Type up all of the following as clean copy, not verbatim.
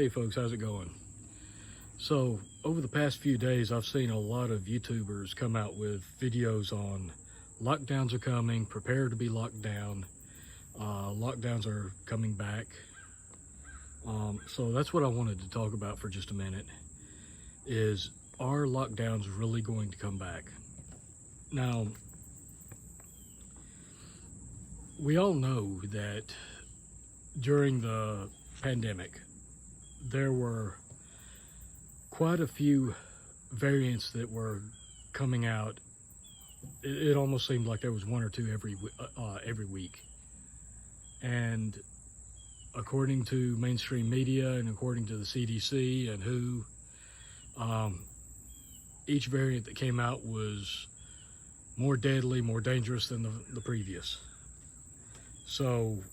Hey folks, how's it going? So over the past few days, I've seen a lot of YouTubers come out with videos on lockdowns are coming, prepare to be locked down, lockdowns are coming back. So that's what I wanted to talk about for just a minute, is are lockdowns really going to come back? Now, we all know that during the pandemic, there were quite a few variants that were coming out. It almost seemed like there was one or two every week. And according to mainstream media and according to the CDC and WHO, each variant that came out was more deadly, more dangerous than the previous. So,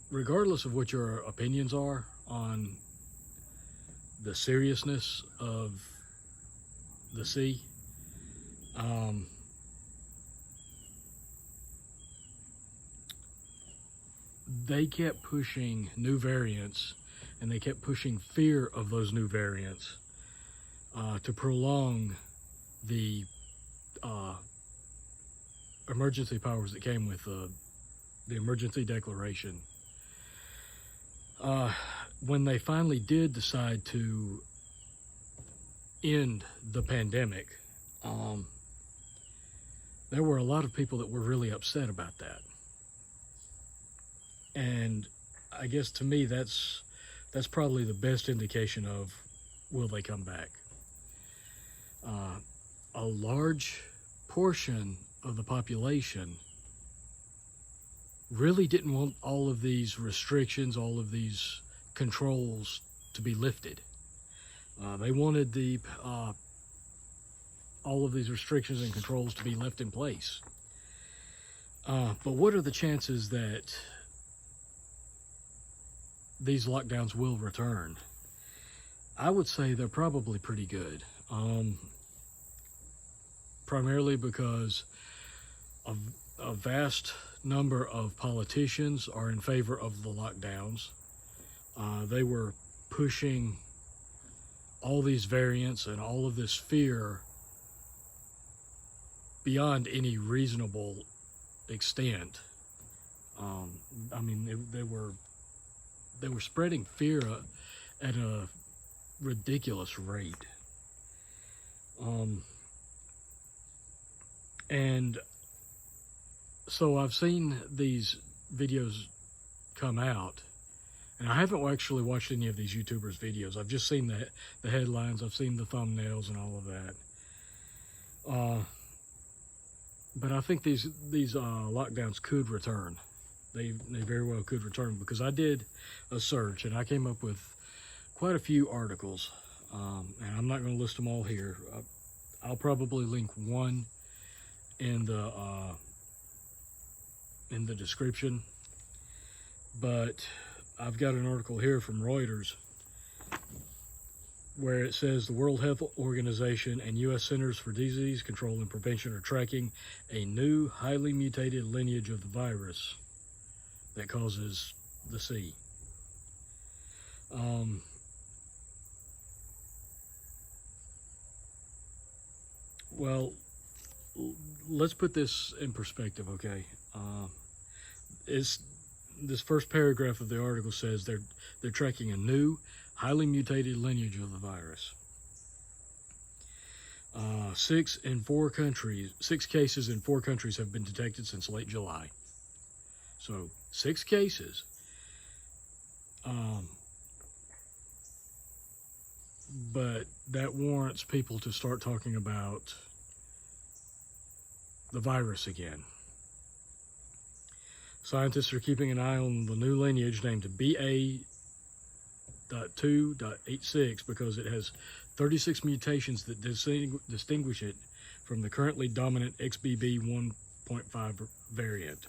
regardless of what your opinions are on the seriousness of the sea, they kept pushing new variants, and they kept pushing fear of those new variants to prolong the emergency powers that came with the emergency declaration. When they finally did decide to end the pandemic, there were a lot of people that were really upset about that. And I guess to me, that's probably the best indication of will they come back. A large portion of the population really didn't want all of these restrictions, all of these controls to be lifted. They wanted all of these restrictions and controls to be left in place. But what are the chances that these lockdowns will return? I would say they're probably pretty good. Primarily because a vast number of politicians are in favor of the lockdowns. They were pushing all these variants and all of this fear beyond any reasonable extent. I mean, they were spreading fear at a ridiculous rate. And so I've seen these videos come out, and I haven't actually watched any of these YouTubers' videos. I've just seen the headlines, I've seen the thumbnails and all of that. But I think these lockdowns could return. They very well could return, because I did a search and I came up with quite a few articles, and I'm not going to list them all here. I'll probably link one in the description, but I've got an article here from Reuters where it says the World Health Organization and U.S. Centers for Disease Control and Prevention are tracking a new, highly mutated lineage of the virus that causes the sea. Well, let's put this in perspective, okay? This first paragraph of the article says they're tracking a new, highly mutated lineage of the virus. 6 cases in 4 countries have been detected since late July. So 6 cases. But that warrants people to start talking about the virus again. Scientists are keeping an eye on the new lineage named BA.2.86 because it has 36 mutations that distinguish it from the currently dominant XBB 1.5 variant.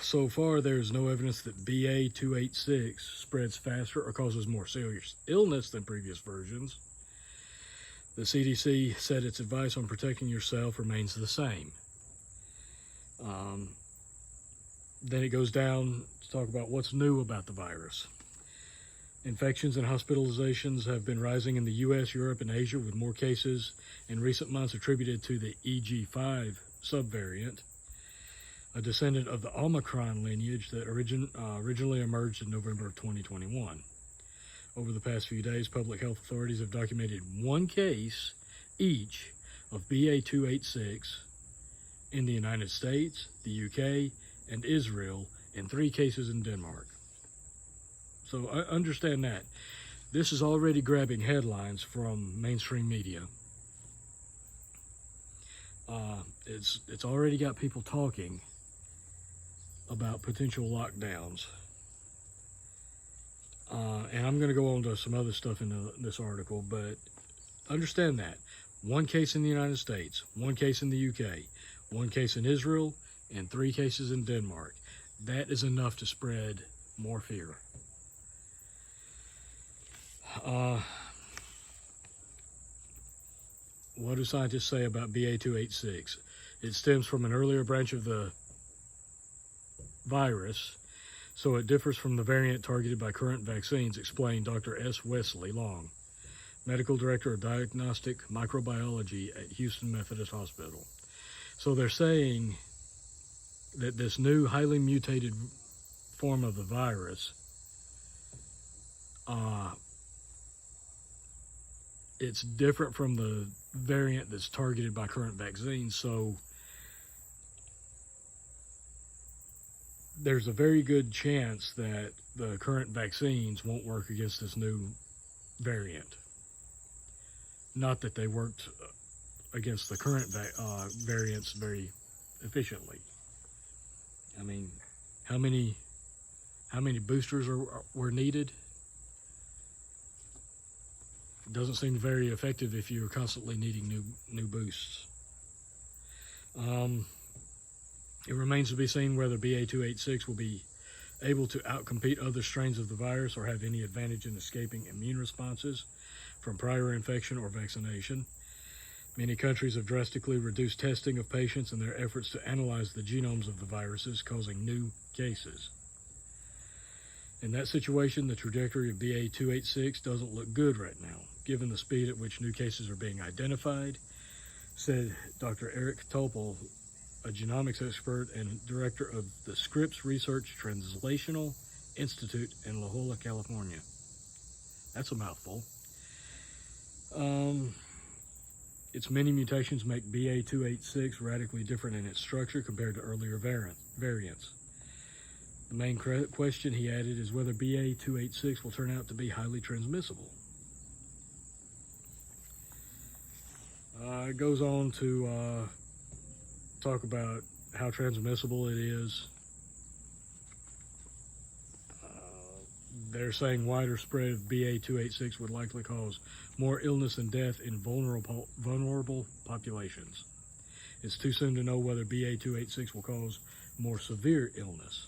So far, there's no evidence that BA.286 spreads faster or causes more serious illness than previous versions. The CDC said its advice on protecting yourself remains the same. Then it goes down to talk about what's new about the virus. Infections and hospitalizations have been rising in the U.S., Europe, and Asia, with more cases in recent months attributed to the EG5 subvariant, a descendant of the Omicron lineage that originally emerged in November of 2021. Over the past few days, public health authorities have documented one case each of BA.2.86 in the United States, the UK, and Israel, and 3 cases in Denmark. So I understand that. This is already grabbing headlines from mainstream media. It's already got people talking about potential lockdowns. And I'm going to go on to some other stuff in this article, but understand that. 1 case in the United States, 1 case in the UK, 1 case in Israel, and 3 cases in Denmark. That is enough to spread more fear. What do scientists say about BA.2.86? It stems from an earlier branch of the virus, so it differs from the variant targeted by current vaccines, explained Dr. S. Wesley Long, Medical Director of Diagnostic Microbiology at Houston Methodist Hospital. So they're saying that this new highly mutated form of the virus, it's different from the variant that's targeted by current vaccines, so there's a very good chance that the current vaccines won't work against this new variant. Not that they worked against the current variants very efficiently. I mean, how many boosters were needed? It doesn't seem very effective if you're constantly needing new boosts. It remains to be seen whether BA.2.86 will be able to outcompete other strains of the virus or have any advantage in escaping immune responses from prior infection or vaccination. Many countries have drastically reduced testing of patients in their efforts to analyze the genomes of the viruses causing new cases. In that situation, the trajectory of BA.2.86 doesn't look good right now, given the speed at which new cases are being identified, said Dr. Eric Topol, a genomics expert and director of the Scripps Research Translational Institute in La Jolla, California. That's a mouthful. Its many mutations make BA.2.86 radically different in its structure compared to earlier variants. The main question, he added, is whether BA.2.86 will turn out to be highly transmissible. It goes on to talk about how transmissible it is. They're saying wider spread of BA.2.86 would likely cause more illness and death in vulnerable populations. It's too soon to know whether BA.2.86 will cause more severe illness.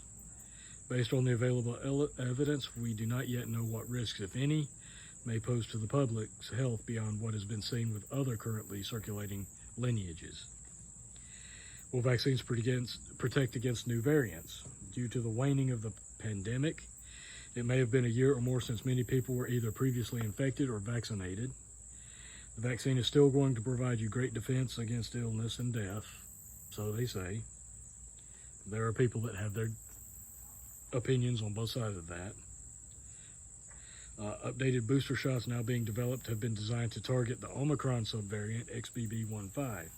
Based on the available evidence, we do not yet know what risks, if any, may pose to the public's health beyond what has been seen with other currently circulating lineages. Will vaccines protect against new variants? Due to the waning of the pandemic, it may have been a year or more since many people were either previously infected or vaccinated. The vaccine is still going to provide you great defense against illness and death, so they say. There are people that have their opinions on both sides of that. Updated booster shots now being developed have been designed to target the Omicron subvariant XBB.1.5.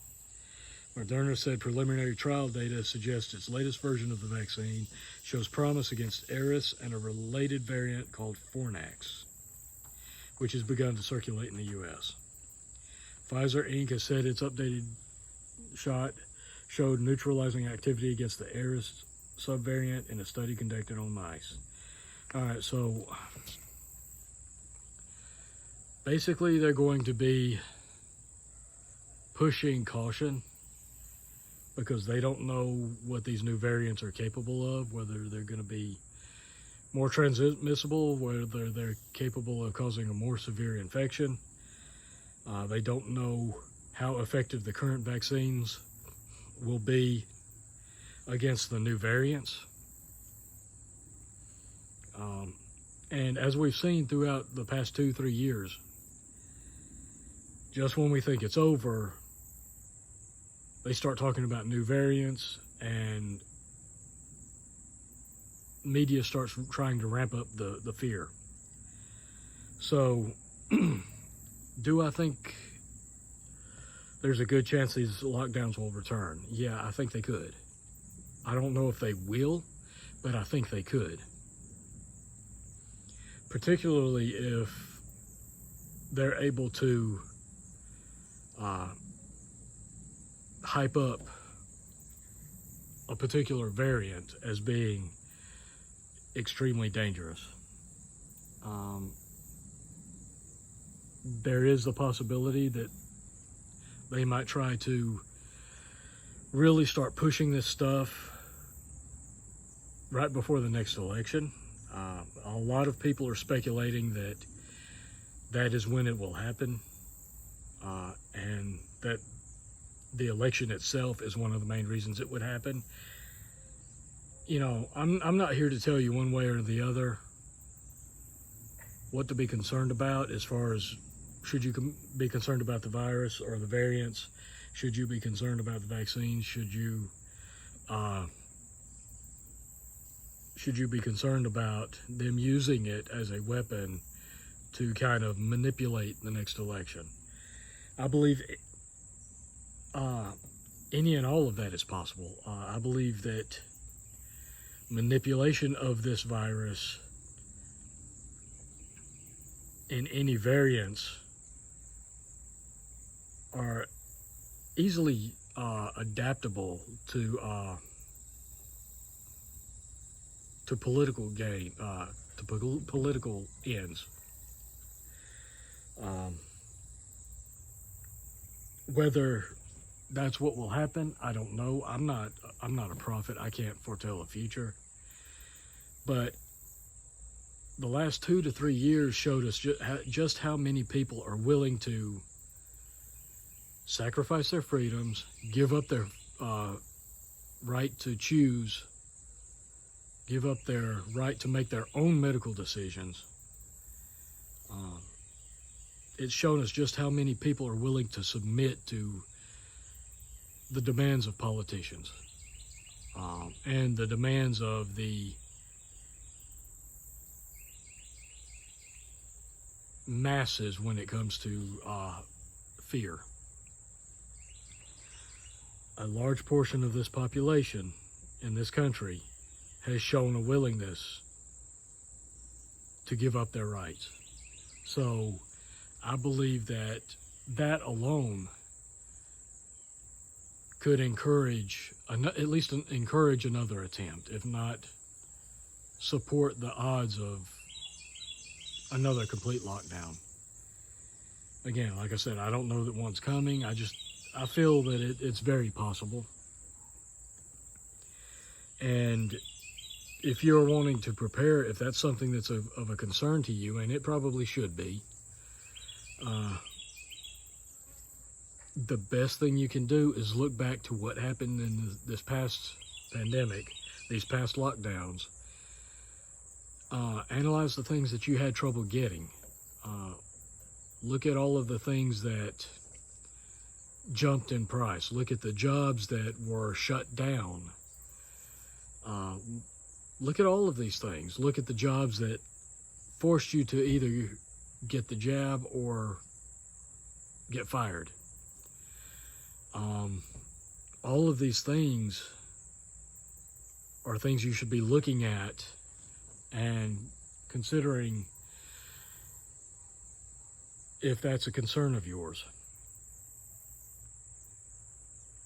Moderna said preliminary trial data suggests its latest version of the vaccine shows promise against Eris and a related variant called Fornax, which has begun to circulate in the U.S. Pfizer Inc. has said its updated shot showed neutralizing activity against the Eris subvariant in a study conducted on mice. All right, so basically they're going to be pushing caution because they don't know what these new variants are capable of, whether they're going to be more transmissible, whether they're capable of causing a more severe infection. They don't know how effective the current vaccines will be against the new variants. And as we've seen throughout the past 2-3 years, just when we think it's over, they start talking about new variants, and media starts trying to ramp up the fear. So, do I think there's a good chance these lockdowns will return? Yeah, I think they could. I don't know if they will, but I think they could. Particularly if they're able to hype up a particular variant as being extremely dangerous. There is the possibility that they might try to really start pushing this stuff right before the next election. A lot of people are speculating that that is when it will happen, and that the election itself is one of the main reasons it would happen. You know, I'm not here to tell you one way or the other what to be concerned about as far as should you be concerned about the virus or the variants, should you be concerned about the vaccines, should you be concerned about them using it as a weapon to kind of manipulate the next election. I believe any and all of that is possible. I believe that manipulation of this virus in any variants are easily adaptable to political gain, to political ends. Whether that's what will happen, I don't know. I'm not a prophet. I can't foretell the future. But the last 2 to 3 years showed us just how many people are willing to sacrifice their freedoms, give up their right to choose, give up their right to make their own medical decisions. It's shown us just how many people are willing to submit to the demands of politicians and the demands of the masses when it comes to fear. A large portion of this population in this country has shown a willingness to give up their rights. So I believe that that alone could encourage, at least encourage another attempt, if not support the odds of another complete lockdown. Again, like I said, I don't know that one's coming. I feel that it's very possible. And if you're wanting to prepare, if that's something that's of a concern to you, and it probably should be, the best thing you can do is look back to what happened in this past pandemic, these past lockdowns. Analyze the things that you had trouble getting. Look at all of the things that jumped in price. Look at the jobs that were shut down. Look at all of these things. Look at the jobs that forced you to either get the jab or get fired. All of these things are things you should be looking at and considering if that's a concern of yours.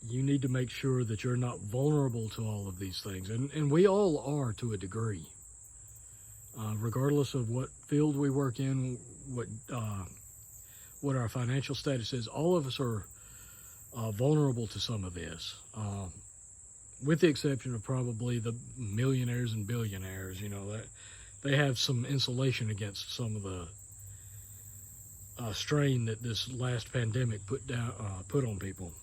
You need to make sure that you're not vulnerable to all of these things. And we all are to a degree. Regardless of what field we work in, what our financial status is, all of us are vulnerable to some of this. With the exception of probably the millionaires and billionaires, that they have some insulation against some of the strain that this last pandemic put on people.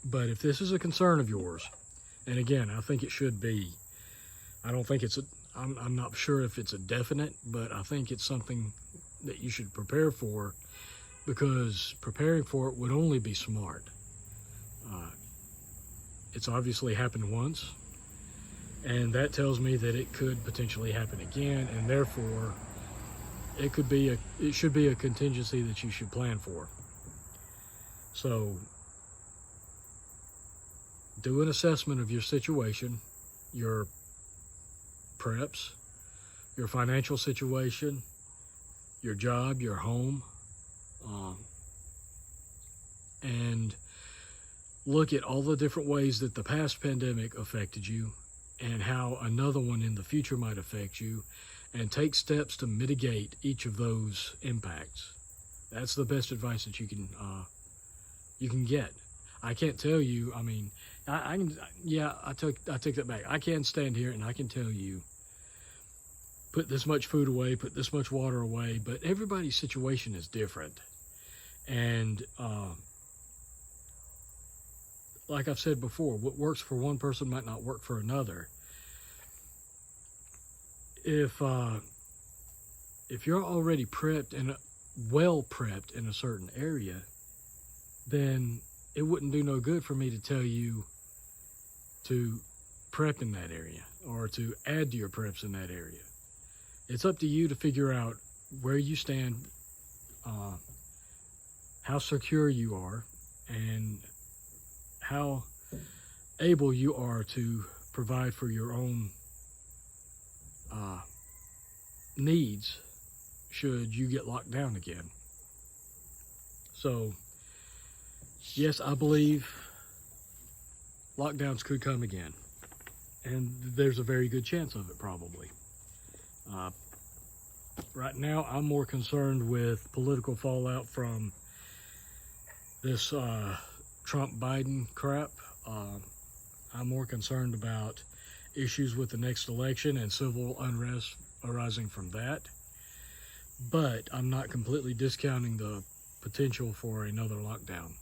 But if this is a concern of yours, and again, I think it should be. I don't think it's I'm not sure if it's a definite, but I think it's something that you should prepare for, because preparing for it would only be smart. It's obviously happened once, and that tells me that it could potentially happen again, and therefore it should be a contingency that you should plan for. So do an assessment of your situation, your preps, your financial situation, your job, your home, and look at all the different ways that the past pandemic affected you and how another one in the future might affect you, and take steps to mitigate each of those impacts. That's the best advice that you can get. I can't tell you, I mean, I take that back. I can stand here and I can tell you, put this much food away, put this much water away, but everybody's situation is different. And like I've said before, what works for one person might not work for another. If you're already prepped and well prepped in a certain area, then it wouldn't do no good for me to tell you to prep in that area or to add to your preps in that area. It's up to you to figure out where you stand, how secure you are, and how able you are to provide for your own needs should you get locked down again. So yes, I believe lockdowns could come again, and there's a very good chance of it, probably. Right now, I'm more concerned with political fallout from this Trump-Biden crap. I'm more concerned about issues with the next election and civil unrest arising from that. But I'm not completely discounting the potential for another lockdown.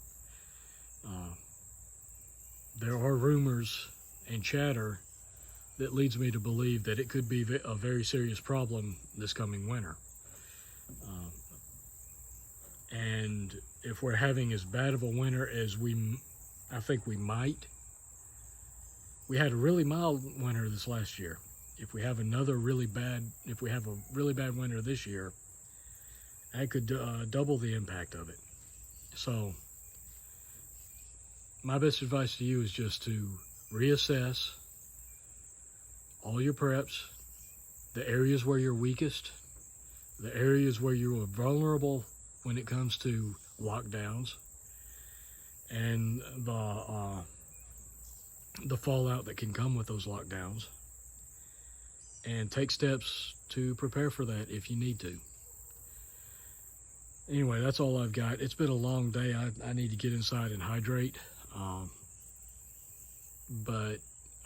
There are rumors and chatter that leads me to believe that it could be a very serious problem this coming winter. And if we're having as bad of a winter as I think we might, we had a really mild winter this last year. If we have a really bad winter this year, that could double the impact of it. So my best advice to you is just to reassess all your preps, the areas where you're weakest, the areas where you are vulnerable when it comes to lockdowns, and the fallout that can come with those lockdowns, and take steps to prepare for that if you need to. Anyway, that's all I've got. It's been a long day. I need to get inside and hydrate. But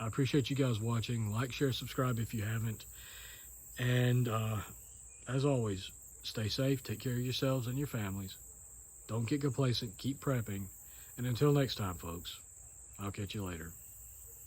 I appreciate you guys watching. Like, share, subscribe if you haven't. And as always, stay safe, take care of yourselves and your families. Don't get complacent, keep prepping. And until next time, folks, I'll catch you later.